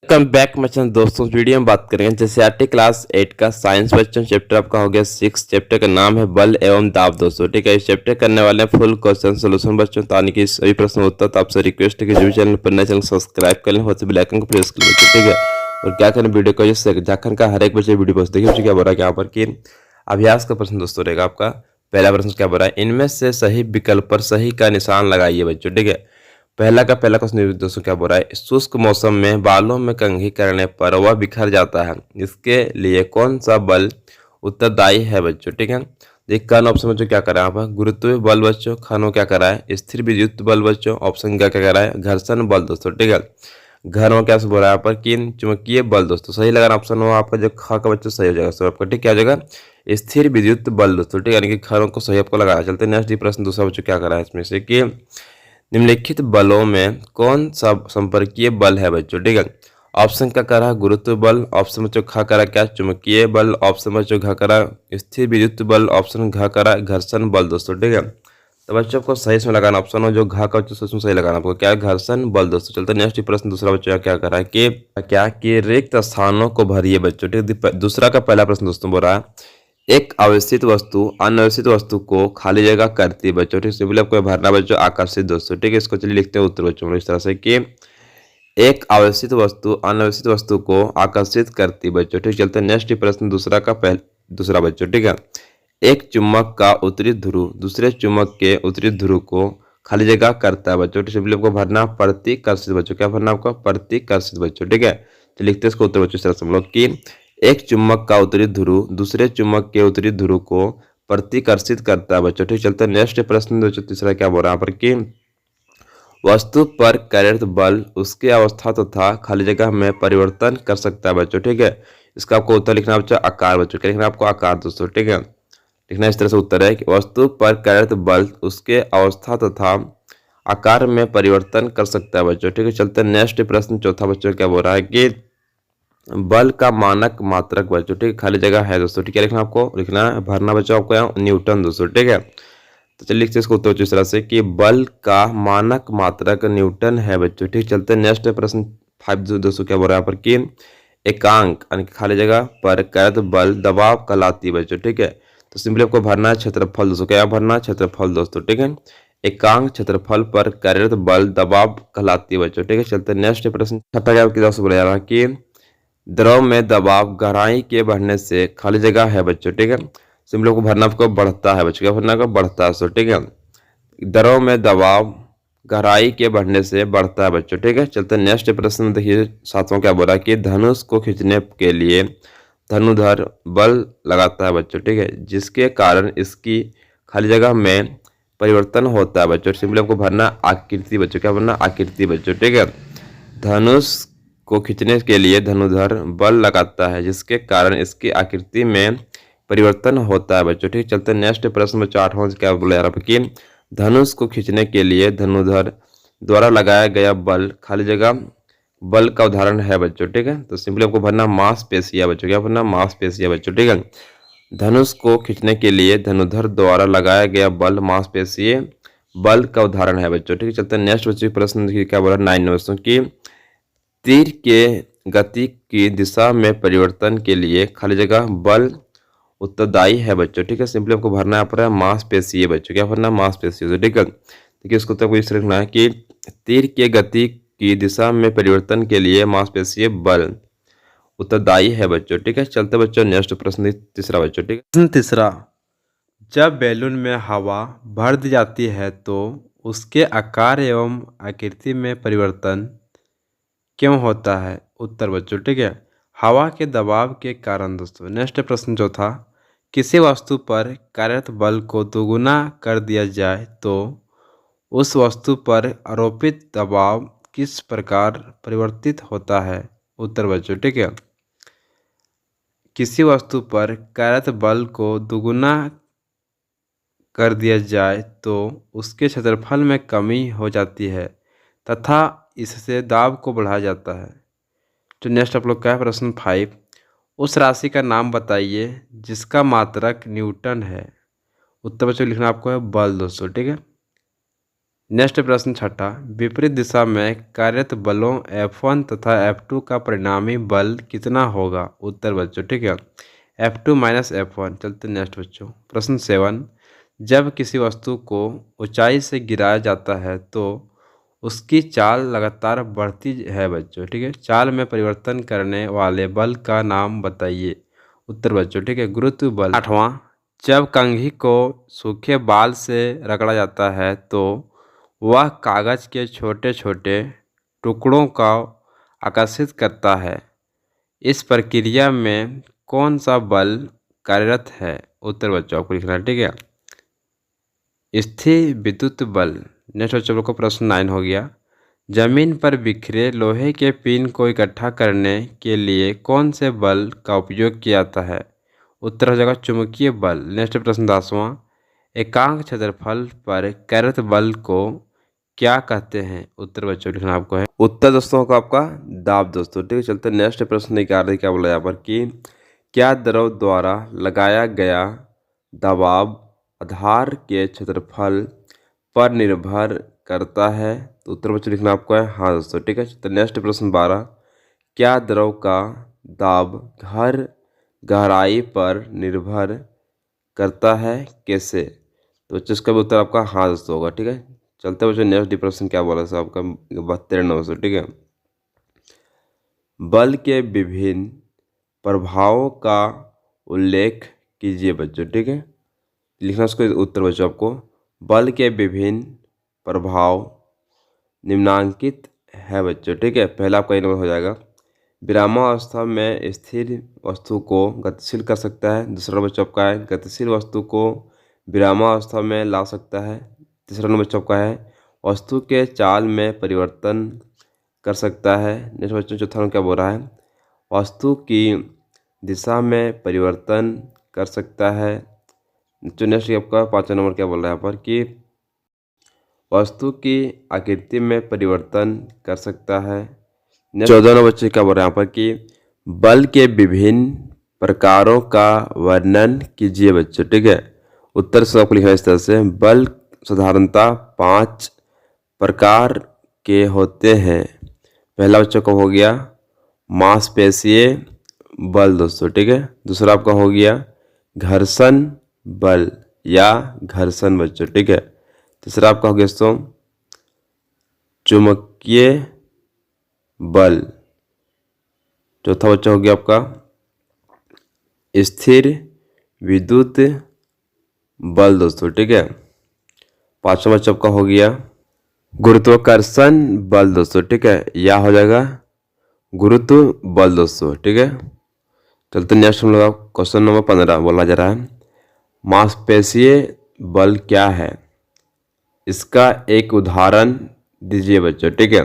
Welcome back my channel दोस्तों। Video में बात करेंगे जैसे आरटी क्लास 8 का साइंस बच्चों चैप्टर आपका हो गया 6। चैप्टर का नाम है बल एवं दाब दोस्तों। ठीक है, इस चैप्टर करने वाले हैं फुल क्वेश्चन सोल्यूशन बच्चों। तो आने की सभी प्रश्न उत्तर तो आपसे रिक्वेस्ट है कि जो भी चैनल पर नए चैनल सब्सक्राइब कर लें और बेल आइकन को प्रेस कर लें। ठीक है, और क्या करें वीडियो को जैसे झारखंड का हर एक बच्चे वीडियो पोस्ट देखिए क्या बोल रहा है यहाँ पर कि अभ्यास का प्रश्न दोस्तों रहेगा आपका। पहला प्रश्न क्या बोल रहा है, इनमें से सही विकल्प पर सही का निशान लगाइए बच्चों। ठीक है, पहला क्वेश्चन दोस्तों क्या बोल रहा है, शुष्क मौसम में बालों में कंघी करने पर वह बिखर जाता है, इसके लिए कौन सा बल उत्तरदायी है बच्चों। ठीक है, देखिए कौन ऑप्शन बच्चों क्या करा है यहाँ पर, गुरुत्वीय बल बच्चों, खानों क्या करा है, स्थिर विद्युत बल बच्चों, ऑप्शन क्या क्या करा है, घर्षण बल दोस्तों। ठीक है, घर में क्या बोल रहा है यहाँ पर कि चुंबकीय बल दोस्तों। सही लगा ऑप्शन हो आपका जो खा का बच्चों सही हो जाएगा सब आपका। ठीक क्या हो जाएगा, स्थिर विद्युत बल दोस्तों। ठीक है, यानी कि घरों को सही आपको लगाया। चलते नेक्स्ट प्रश्न दूसरा बच्चों क्या करा है इसमें से कि निम्नलिखित बलों में कौन सा संपर्कीय बल है बच्चों। ठीक है, ऑप्शन का करा गुरुत्व बल, ऑप्शन बच्चों खा करा क्या चुंबकीय बल, ऑप्शन बच्चों घ करा स्थिर विद्युत बल, ऑप्शन घ करा घर्षण बल दोस्तों। ठीक है, तो बच्चों को सही इसमें लगाना ऑप्शन हो जो घा का बच्चों उसमें सही लगाना आपको क्या है, घर्षण बल दोस्तों। चलते नेक्स्ट प्रश्न दूसरा बच्चों क्या करा है कि क्या कि रिक्त स्थानों को भरिए बच्चों। ठीक है, दूसरा का पहला प्रश्न दोस्तों बोल रहा है, एक अवस्थित वस्तु अनवस्थित वस्तु को खाली जगह करती है बच्चों। ठीक, सिंपली आपको भरना बच्चों आकर्षित दोस्तों। ठीक है, इसको चलिए लिखते हैं उत्तर बच्चों इस तरह से कि एक अवस्थित वस्तु अनवस्थित वस्तु को आकर्षित करती है बच्चों। ठीक, चलते हैं नेक्स्ट प्रश्न दूसरा बच्चों। ठीक है, एक चुम्बक का उत्तरी ध्रुव दूसरे चुम्बक के उत्तरी ध्रुव को खाली जगह करता है बच्चों। सिंपली आपको भरना प्रतिकर्षित बच्चों। क्या भरना आपको, प्रतिकर्षित बच्चों। ठीक है, तो लिखते हैं इसको उत्तर बच्चों इस तरह से हम लोग कि एक चुम्बक का उत्तरी ध्रुव दूसरे चुम्बक के उत्तरी ध्रुव को प्रतिकर्षित करता है बच्चों। ठीक, चलते हैं नेक्स्ट प्रश्न बच्चों तीसरा क्या बोल रहा है यहाँ पर कि वस्तु पर कार्यरत बल उसके अवस्था तथा खाली जगह में परिवर्तन कर सकता है बच्चों। ठीक है, इसका आपको उत्तर लिखना बच्चों आकार बच्चों। क्या लिखना आपको, आकार दोस्तों। ठीक है, लिखना इस तरह से उत्तर है कि वस्तु पर कार्यरत बल उसके अवस्था तथा आकार में परिवर्तन कर सकता है बच्चों। ठीक है, चलते हैं नेक्स्ट प्रश्न चौथा बच्चों क्या बोल रहा है कि बल का मानक मात्रक बच्चों। ठीक है, खाली जगह है दोस्तों। ठीक है, लिखना आपको लिखना है भरना बच्चों आपको यहाँ न्यूटन दोस्तों। ठीक है, तो चलिए लिखते इसको उत्तर इस तरह से कि बल का मानक मात्रक न्यूटन है बच्चों। ठीक, चलते नेक्स्ट प्रश्न 5 दोस्तों क्या बोल रहा है यहाँ पर कि एकांक यानी खाली जगह पर कार्यरत बल दबाव कहलाती है बच्चों। ठीक है, तो सिंपली आपको भरना है क्षेत्रफल दोस्तों। क्या भरना है, क्षेत्रफल दोस्तों। ठीक है, एकांक क्षेत्रफल पर कार्यरत बल दबाव कहलाती है बच्चों। ठीक है, चलते नेक्स्ट प्रश्न छठा क्या दोस्तों बोला जा रहा है कि द्रव में दबाव गहराई के बढ़ने से खाली जगह है बच्चों। ठीक है, सिंपल को भरना आपको बढ़ता है बच्चों। क्या भरना का बढ़ता है सो। ठीक है, द्रव में दबाव गहराई के बढ़ने से बढ़ता है बच्चों। ठीक है, चलते नेक्स्ट प्रश्न देखिए सातवां क्या बोला कि धनुष को खींचने के लिए धनुधर बल लगाता है बच्चों। ठीक है, जिसके कारण इसकी खाली जगह में परिवर्तन होता है बच्चों। सिंपली आपको भरना आकृति बच्चों। क्या भरना, आकृति बच्चों। ठीक है, धनुष को खींचने के लिए धनुधर बल लगाता है जिसके कारण इसकी आकृति में परिवर्तन होता है बच्चों। ठीक, चलते नेक्स्ट प्रश्न बच्चों आठवां क्या बोला जा रहा है कि धनुष को खींचने के लिए धनुधर द्वारा लगाया गया बल खाली जगह बल का उदाहरण है बच्चों। ठीक है, तो सिंपली आपको भरना मांसपेशियां बच्चों। क्या भरना, मांसपेशियां बच्चों। ठीक है, धनुष को खींचने के लिए धनुधर द्वारा लगाया गया बल मांसपेशीय बल का उदाहरण है बच्चों। ठीक है, चलते नेक्स्ट बच्चों प्रश्न क्या बोला 9 दोस्तों की तीर के गति की दिशा में परिवर्तन के लिए खाली जगह बल उत्तरदायी है बच्चों। ठीक है, सिंपली आपको भरना है पर मांसपेशीय बच्चों। क्या भरना, मांसपेशीय। ठीक है, देखिए इसको तो इस लिखना है कि तीर के गति की दिशा में परिवर्तन के लिए मांसपेशीय बल उत्तरदायी है बच्चों। ठीक है, चलते बच्चों नेक्स्ट प्रश्न तीसरा बच्चों। ठीक है, प्रश्न तीसरा, जब बैलून में हवा भर दी जाती है तो उसके आकार एवं आकृति में परिवर्तन क्यों होता है। उत्तर बच्चों। ठीक है, हवा के दबाव के कारण दोस्तों। नेक्स्ट प्रश्न चौथा, किसी वस्तु पर कार्यरत बल को दोगुना कर दिया जाए तो उस वस्तु पर आरोपित दबाव किस प्रकार परिवर्तित होता है। उत्तर बच्चों। ठीक है, किसी वस्तु पर कार्यरत बल को दोगुना कर दिया जाए तो उसके क्षेत्रफल में कमी हो जाती है तथा इससे दाब को बढ़ाया जाता है। तो नेक्स्ट आप लोग का है प्रश्न 5, उस राशि का नाम बताइए जिसका मात्रक न्यूटन है। उत्तर बच्चों लिखना आपको है बल दोस्तों। ठीक है, नेक्स्ट प्रश्न छठा, विपरीत दिशा में कार्यरत बलों F1 तथा F2 का परिणामी बल कितना होगा? उत्तर बच्चों, ठीक है, F2 माइनस F1। चलते नेक्स्ट बच्चों, प्रश्न 7, जब किसी वस्तु को ऊंचाई से गिराया जाता है तो उसकी चाल लगातार बढ़ती है बच्चों, ठीक है, चाल में परिवर्तन करने वाले बल का नाम बताइए। उत्तर बच्चों, ठीक है, गुरुत्व बल। आठवां, जब कंघी को सूखे बाल से रगड़ा जाता है तो वह कागज के छोटे छोटे टुकड़ों को आकर्षित करता है। इस प्रक्रिया में कौन सा बल कार्यरत है? उत्तर बच्चों आपको लिखना है, ठीक है, स्थिर विद्युत बल। नेक्स्ट बच्चों को प्रश्न 9 हो गया, जमीन पर बिखरे लोहे के पिन को इकट्ठा करने के लिए कौन से बल का उपयोग किया जाता है? उत्तर हो जाएगा चुंबकीय बल। नेक्स्ट प्रश्न 10वां, एकांक क्षेत्रफल पर कार्यरत बल को क्या कहते हैं? उत्तर बच्चों लिखना आपको है। उत्तर दोस्तों का आपका दाब दोस्तों, ठीक है। चलते नेक्स्ट प्रश्न निकाल क्या बोला यहाँ पर कि क्या द्रव द्वारा लगाया गया दबाव आधार के क्षेत्रफल पर निर्भर करता है? तो उत्तर बच्चों लिखना आपको है हाँ दोस्तों, ठीक है। तो नेक्स्ट प्रश्न 12, क्या द्रव का दाब गहराई पर निर्भर करता है, कैसे? तो बच्चों इसका भी उत्तर आपका हाँ दोस्तों होगा, ठीक है। चलते बच्चों नेक्स्ट प्रश्न क्या बोला साहब आपका 72 नंबर, ठीक है, बल के विभिन्न प्रभावों का उल्लेख कीजिए बच्चों, ठीक है, लिखना उसको उत्तर बच्चों आपको, बल के विभिन्न प्रभाव निम्नांकित है बच्चों, ठीक है। पहला आपका नंबर हो जाएगा, विरामावस्था में स्थिर वस्तु को गतिशील कर सकता है। दूसरा बच्चों आपका है गतिशील वस्तु को विरामावस्था में ला सकता है। तीसरा नंबर बच्चों आपका है वस्तु के चाल में परिवर्तन कर सकता है। नेक्स्ट बच्चों चौथा नंबर क्या बोल रहा है, वस्तु की दिशा में परिवर्तन कर सकता है। जो नेक्स्ट आपका 5वां नंबर क्या बोल रहा है यहाँ पर कि वस्तु की आकृति में परिवर्तन कर सकता है। 14 नंबर बच्चे क्या बोल रहे हैं यहाँ पर कि बल के विभिन्न प्रकारों का वर्णन कीजिए बच्चों, ठीक है। उत्तर से आपको लिखा है इस तरह से, बल साधारणतः 5 प्रकार के होते हैं। पहला बच्चों का हो गया मांसपेशीय बल दोस्तों, ठीक है। दूसरा आपका हो गया घर्षण बल या घर्षण बच्चों, ठीक है। तीसरा आपका हो गया दोस्तों चुंबकीय बल। चौथा बच्चा हो गया आपका स्थिर विद्युत बल दोस्तों, ठीक है। पांचवा बच्चा आपका हो गया गुरुत्वाकर्षण बल दोस्तों, ठीक है, या हो जाएगा गुरुत्व बल दोस्तों, ठीक है। चलते नेक्स्ट हम लोग क्वेश्चन नंबर 15 बोला जा रहा है, मांसपेशीय बल क्या है, इसका एक उदाहरण दीजिए बच्चों, ठीक है।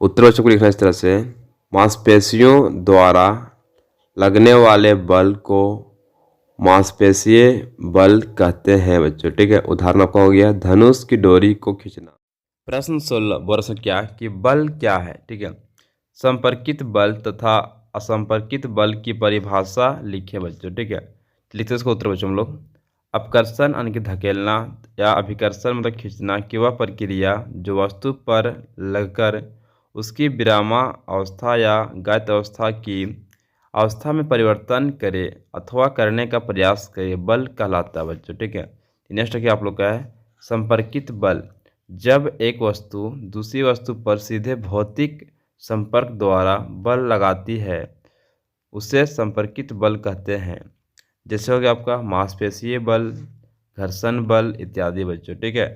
उत्तर बच्चों को लिखना इस तरह से, मांसपेशियों द्वारा लगने वाले बल को मांसपेशीय बल कहते हैं बच्चों, ठीक है। उदाहरण आपका हो गया धनुष की डोरी को खींचना। प्रश्न 16 बोल सकते क्या कि बल क्या है, ठीक है। संपर्कित बल तथा असंपर्कित बल की परिभाषा लिखे बच्चों, ठीक है। लिखते इसको उत्तर बच्चों हम लोग, अपकर्षण यानी कि धकेलना या अभिकर्षण मतलब खींचना की वह प्रक्रिया जो वस्तु पर लगकर उसकी विरामावस्था या गायत अवस्था की अवस्था में परिवर्तन करे अथवा करने का प्रयास करे बल कहलाता है बच्चों, ठीक है। नेक्स्ट क्या आप लोग का है संपर्कित बल, जब एक वस्तु दूसरी वस्तु पर सीधे भौतिक संपर्क द्वारा बल लगाती है उसे संपर्कित बल कहते हैं। जैसे हो गया आपका मांसपेशीय बल, घर्षण बल इत्यादि बच्चों, ठीक है।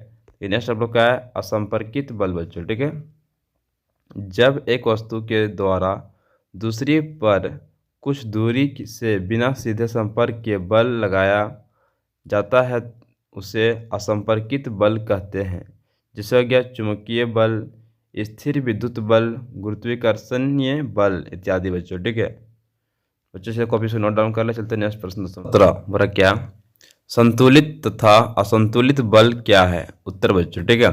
नेक्स्ट आप लोग का है असंपर्कित बल बच्चों, ठीक है, जब एक वस्तु के द्वारा दूसरी पर कुछ दूरी से बिना सीधे संपर्क के बल लगाया जाता है उसे असंपर्कित बल कहते हैं। जैसे हो गया चुंबकीय बल, स्थिर विद्युत बल, गुरुत्वाकर्षणीय बल इत्यादि बच्चों, ठीक है। बच्चों से कॉपी से नोट डाउन कर ले। चलते नेक्स्ट प्रश्न 17 बोला क्या संतुलित तथा असंतुलित बल क्या है। उत्तर बच्चों, ठीक है,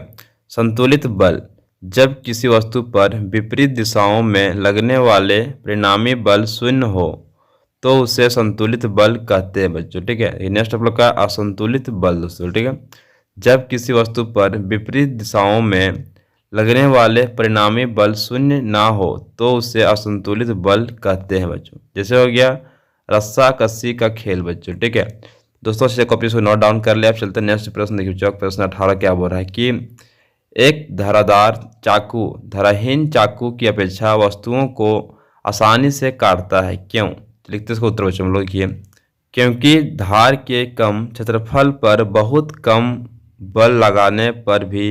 संतुलित बल जब किसी वस्तु पर विपरीत दिशाओं में लगने वाले परिणामी बल शून्य हो तो उसे संतुलित बल कहते हैं बच्चों, ठीक है। नेक्स्ट आप लोग का असंतुलित बल दोस्तों, ठीक है। जब किसी वस्तु पर विपरीत दिशाओं में लगने वाले परिणामी बल शून्य ना हो तो उसे असंतुलित बल कहते हैं बच्चों। जैसे हो गया रस्सा कस्सी का खेल बच्चों। ठीक है दोस्तों, अच्छे कॉपी को नोट डाउन कर लिया। अब चलते हैं नेक्स्ट प्रश्न देखिए बच्चों। प्रश्न 18 क्या बोल रहा है कि एक धारदार चाकू धारहीन चाकू की अपेक्षा वस्तुओं को आसानी से काटता है, क्यों? लिखते इसका उत्तर बच्चों हम लोग लिखिए। क्योंकि धार के कम क्षेत्रफल पर बहुत कम बल लगाने पर भी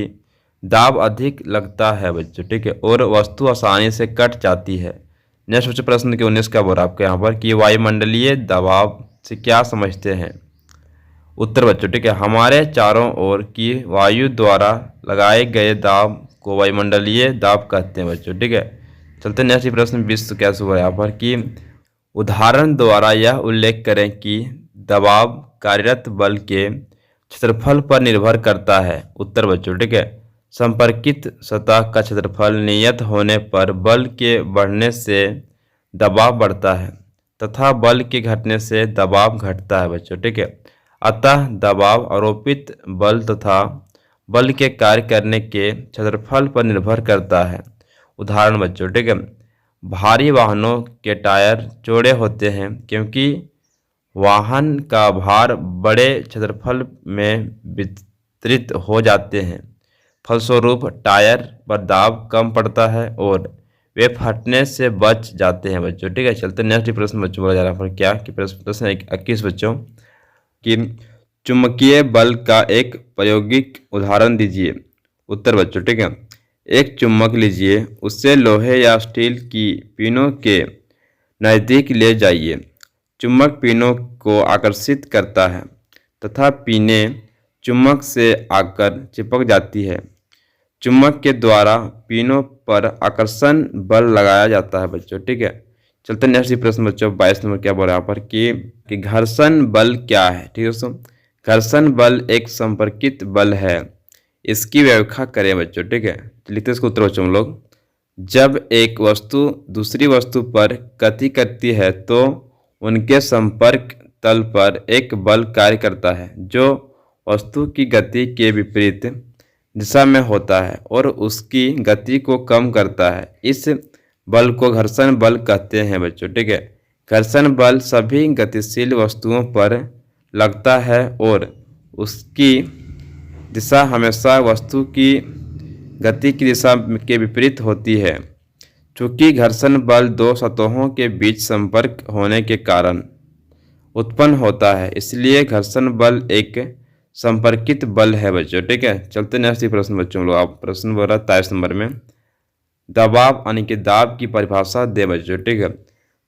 दाब अधिक लगता है बच्चों। ठीक है, और वस्तु आसानी से कट जाती है। नेक्स्ट बच्चों प्रश्न के 19 का बोल रहा है आपके यहाँ पर कि वायुमंडलीय दबाव से क्या समझते हैं? उत्तर बच्चों ठीक है, हमारे चारों ओर की वायु द्वारा लगाए गए दाब को वायुमंडलीय दाब कहते हैं बच्चों। ठीक है, चलते नेक्स्ट प्रश्न 20 कैसे हुआ यहाँ पर कि उदाहरण द्वारा यह उल्लेख करें कि दबाव कार्यरत बल के क्षेत्रफल पर निर्भर करता है। उत्तर बच्चों ठीक है, संपर्कित सतह का क्षेत्रफल नियत होने पर बल के बढ़ने से दबाव बढ़ता है तथा बल के घटने से दबाव घटता है बच्चों। ठीक है, अतः दबाव आरोपित बल तथा बल के कार्य करने के क्षेत्रफल पर निर्भर करता है। उदाहरण बच्चों ठीक है, भारी वाहनों के टायर चौड़े होते हैं क्योंकि वाहन का भार बड़े क्षेत्रफल में वितरित हो जाते हैं। फलस्वरूप टायर पर दाब कम पड़ता है और वे फटने से बच जाते हैं बच्चों। ठीक है, चलते नेक्स्ट प्रश्न बच्चों बोला जा रहा है पर क्या कि प्रश्न 21 बच्चों कि चुंबकीय बल का एक प्रायोगिक उदाहरण दीजिए। उत्तर बच्चों ठीक है, एक चुम्बक लीजिए, उससे लोहे या स्टील की पिनों के नज़दीक ले जाइए। चुम्बक पिनों को आकर्षित करता है तथा पिनें चुम्बक से आकर चिपक जाती है। चुम्बक के द्वारा पिनों पर आकर्षण बल लगाया जाता है बच्चों। ठीक है, चलते नेक्स्ट प्रश्न बच्चों 22 नंबर क्या बोल रहा है यहाँ पर कि घर्षण बल क्या है? ठीक है दोस्तों, घर्षण बल एक संपर्कित बल है। इसकी व्याख्या करें बच्चों। ठीक है, लिखते इसको उत्तर बच्चों हम लोग। जब एक वस्तु दूसरी वस्तु पर गति करती है तो उनके संपर्क तल पर एक बल कार्य करता है जो वस्तु की गति के विपरीत दिशा में होता है और उसकी गति को कम करता है। इस बल को घर्षण बल कहते हैं बच्चों। ठीक है, घर्षण बल सभी गतिशील वस्तुओं पर लगता है और उसकी दिशा हमेशा वस्तु की गति की दिशा के विपरीत होती है। चूँकि घर्षण बल दो सतहों के बीच संपर्क होने के कारण उत्पन्न होता है, इसलिए घर्षण बल एक संपर्कित बल है बच्चों। ठीक है, चलते नेक्स्ट प्रश्न बच्चों लोग। आप प्रश्न बोल रहा 23 नंबर में दबाव यानी कि दाब की परिभाषा दे बच्चों। ठीक है,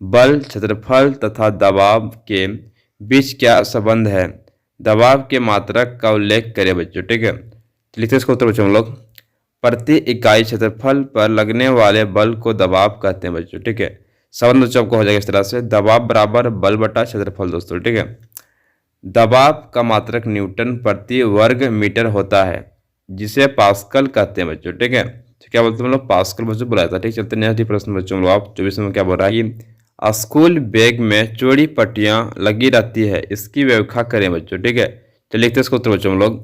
बल क्षेत्रफल तथा दबाव के बीच क्या संबंध है? दबाव के मात्रक का उल्लेख करें बच्चों। ठीक है, लिखते इसको उत्तर बच्चों हम लोग। प्रति इकाई क्षेत्रफल पर लगने वाले बल को दबाव कहते हैं बच्चों। ठीक है, संबंध बच्चों आपको हो जाएगा इस तरह से, दबाव बराबर बल बटा क्षेत्रफल दोस्तों। ठीक है, दबाव का मात्रक न्यूटन प्रति वर्ग मीटर होता है जिसे पास्कल कहते हैं बच्चों। ठीक है, तो क्या बोलते हैं हम लोग? पास्कल बच्चों बुलाया था। ठीक, चलते नेक्स्ट प्रश्न बच्चों हम लोग। आप 24 में क्या बोल रहा है कि स्कूल बैग में चौड़ी पट्टियां लगी रहती है, इसकी व्याख्या करें बच्चों। ठीक है, तो लिखते इसको उत्तर बच्चों हम लोग।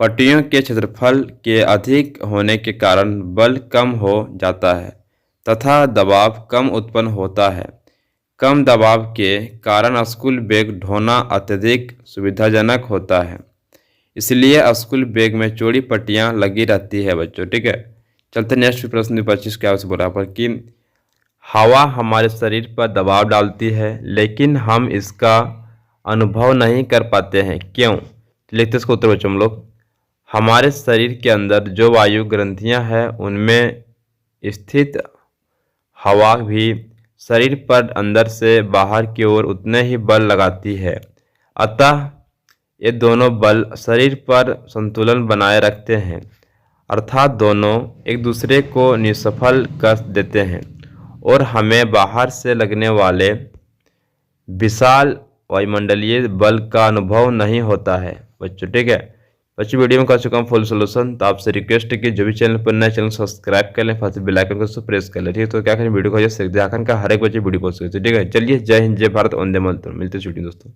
पट्टियों के क्षेत्रफल के अधिक होने के कारण बल कम हो जाता है तथा दबाव कम उत्पन्न होता है। कम दबाव के कारण स्कूल बैग ढोना अत्यधिक सुविधाजनक होता है, इसलिए स्कूल बैग में चौड़ी पट्टियां लगी रहती है बच्चों। ठीक है, चलते नेक्स्ट प्रश्न 25 क्या उसे बोला पर कि हवा हमारे शरीर पर दबाव डालती है लेकिन हम इसका अनुभव नहीं कर पाते हैं, क्यों? लिखते इसको उत्तर बच्चों हम लोग। हमारे शरीर के अंदर जो वायु ग्रंथियां हैं उनमें स्थित हवा भी शरीर पर अंदर से बाहर की ओर उतने ही बल लगाती है, अतः ये दोनों बल शरीर पर संतुलन बनाए रखते हैं, अर्थात दोनों एक दूसरे को निष्फल कर देते हैं और हमें बाहर से लगने वाले विशाल वायुमंडलीय बल का अनुभव नहीं होता है बच्चों। ठीक है बच्चों, वीडियो में कर चुका हूँ फुल सोल्यूशन। तो आपसे रिक्वेस्ट है कि जो भी चैनल पर नए चैनल सब्सक्राइब कर लें, साथ ही बेल आइकन को प्रेस कर लें। ठीक है, तो क्या करें वीडियो को झारखंड का हर एक बच्चे वीडियो पोस्ट करते हैं। ठीक है, चलिए जय हिंद, जय भारत, वंदे मातरम। मिलते हैं दोस्तों।